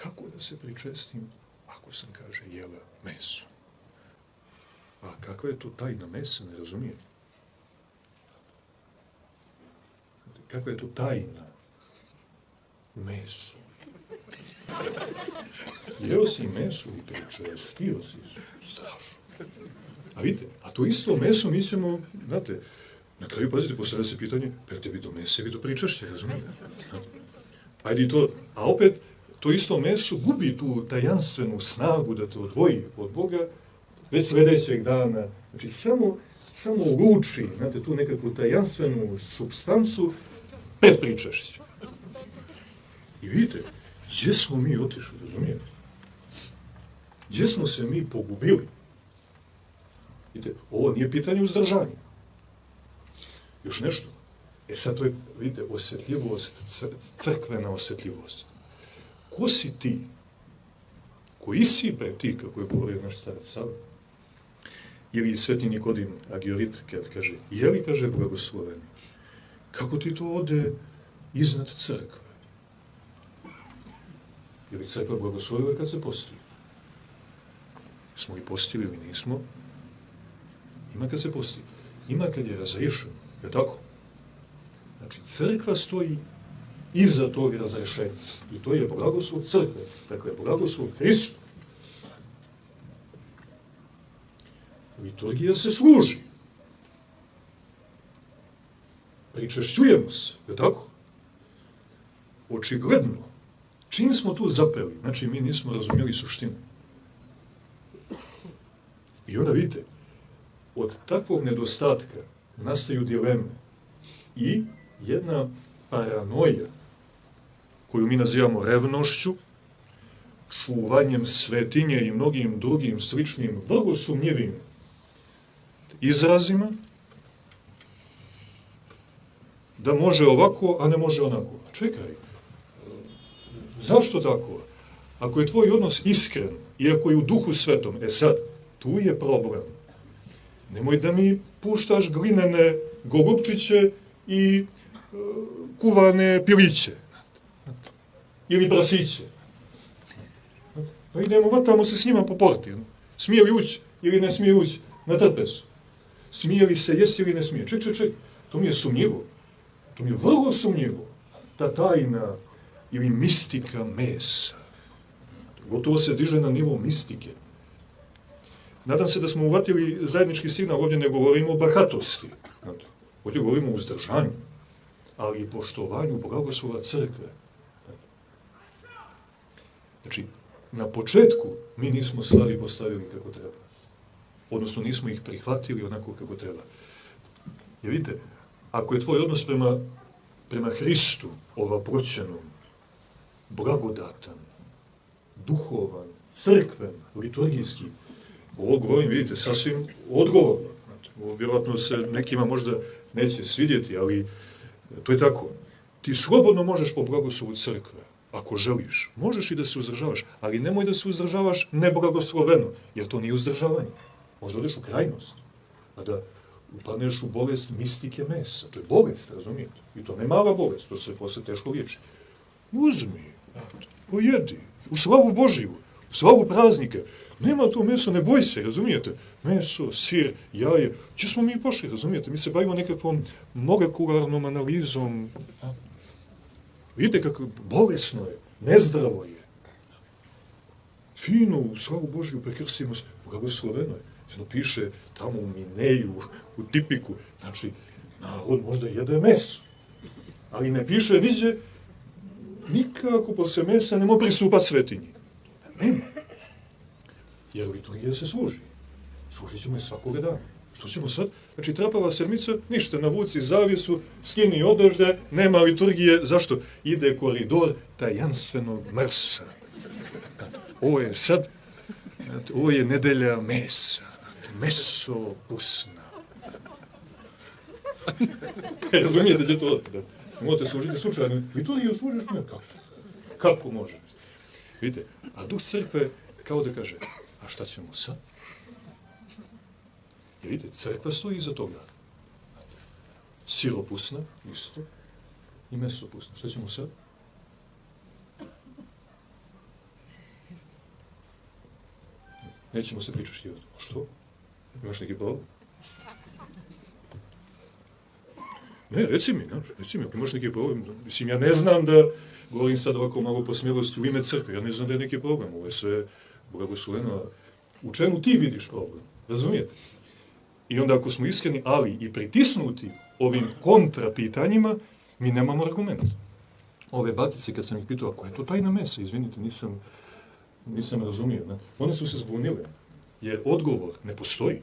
kako da se pričestim ako sam, kaže, jela meso? A kakva je to tajna mesa, ne razumijem. Kakva je to tajna u mesu? Jeo si meso i pričestio si. Strašno. A vidite, a to isto meso mi ćemo, znate, na kraju, pazite, postavlja se pitanje, per tebi do mese, vi do pričešće, razumijete? Ajde i to, a opet, to isto meso gubi tu tajanstvenu snagu da te odvoji od Boga već sljedećeg dana. Znači, samo luči, znate, tu nekakvu tajanstvenu supstancu pred pričešćem. I vidite, gdje smo mi otišli, razumijete? Gdje smo se mi pogubili? Vidite, ovo nije pitanje uzdržanja. Još nešto. Sad to je, vidite, osjetljivost, crkvena osjetljivost. Ko si ti? Koji si bre ti, kako je govorio naš starac Sava? Ili sveti Nikodim Agiorit, kad kaže, je li, kaže, blagosloveni? Kako ti to ode iznad crkve? Je li crkva blagoslovila kad se posti? Smo li postili ili nismo? Ima kad se posti. Ima kad je razrešeno. Je tako? Znači, crkva stoji iza tog razrešenja. I to je blagoslov crkve. Dakle, blagoslov Hristu. Liturgija se služi. Pričešćujemo se. Je tako? Očigledno. Čim smo tu zapeli, znači mi nismo razumjeli suštinu. I onda vidite, od takvog nedostatka nastaju dileme i jedna paranoja, koju mi nazivamo revnošću, čuvanjem svetinje i mnogim drugim sličnim, vrlo sumnjivim izrazima, da može ovako, a ne može onako. Čekaj, zašto tako? Ako je tvoj odnos iskren i ako je u duhu svetom, sad, tu je problem. Nemoj da mi puštaš glinene golupčiće i kuvane piliće. Ili prasiće. Pa idemo, vatamo se s njima po porti. Smije li ući ili ne smije ući na trpezu? Smije li se jesti ili ne smije? Ček. To mi je sumnjivo. To mi je vrlo sumnjivo. Ta tajna ili mistika mesa. Gotovo se diže na nivo mistike. Nadam se da smo uvatili zajednički signal, ovdje ne govorimo o bahatosti. Ovdje govorimo o uzdržanju, ali i poštovanju blagoslova crkve. Znači, na početku mi nismo stvari postavili kako treba. Odnosno, nismo ih prihvatili onako kako treba. Jer vidite, ako je tvoj odnos prema Hristu ovaproćenom, blagodatan, duhovan, crkven, liturgijski, ovo govorim, vidite, sasvim odgovorno. Ovo vjerojatno se nekima možda neće svidjeti, ali to je tako. Ti slobodno možeš po blagoslovu crkve, ako želiš. Možeš i da se uzdržavaš, ali nemoj da se uzdržavaš neblagosloveno, jer to nije uzdržavanje. Možda odeš u krajnost, a da upadneš u bolest mistike mesa. To je bolest, razumijete? I to ne mala bolest, to se posle teško liječi. Uzmi, pojedi, u slavu Božiju, u slavu praznike. Nema to meso, ne boj se, razumijete? Meso, sir, jaje. Gdje smo mi pošli, razumijete? Mi se bavimo nekakvom molekularnom analizom. Vidite kako bolesno je, nezdravo je. Fino, u slavu Božiju, prekrstimo se, blagosloveno je. Jedno piše tamo u Mineju, u Tipiku. Znači, narod možda jede meso. Ali ne piše niđe, nikako posle mesa nemo pristupati svetinji. Nema. Jer liturgija se služi. Služit ćemo je svakoga dana. Što ćemo sad? Znači, trapava sedmica, ništa, navuci zavjesu, skini odežde, nema liturgije. Zašto? Ide koridor tajanstvenog mrsa. Ovo je sad, ovo je nedelja mesa. Meso pusna. Razumijete će to? Možete služiti slučajno. Liturgiju služiš? Ne, kako može? Vidite, a duh crkve kao da kaže, a šta ćemo sad? Jer vidite, crkva stoji iza toga. Siropusna, isto, i mesopusna. Šta ćemo sad? nećemo se pričati o tome. Što? Imaš neki problem? Ne, reci mi, ako imaš neki problem. Mislim, ja ne znam da, govorim sad ovako malo po smjelosti u ime crkve, ja ne znam da je neki problem. Ovo je sve blagosloveno. U čemu ti vidiš problem? Razumijete? I onda ako smo iskreni, ali i pritisnuti ovim kontra pitanjima, mi nemamo argument. Ove batice, kad sam ih pitao, ako je to tajna mesa, izvinite, nisam razumio. Ne? One su se zbunile, jer odgovor ne postoji.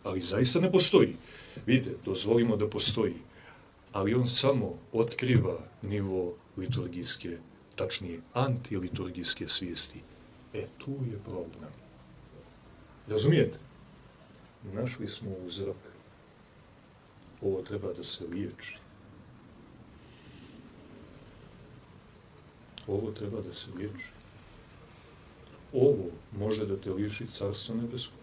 Ali zaista ne postoji. Vidite, dozvolimo da postoji, ali on samo otkriva nivo liturgijske, tačnije antiliturgijske svijesti. Tu je problem. Razumijete? Našli smo uzrok. Ovo treba da se liječi. Ovo treba da se liječi. Ovo može da te liši Carstva nebeskog.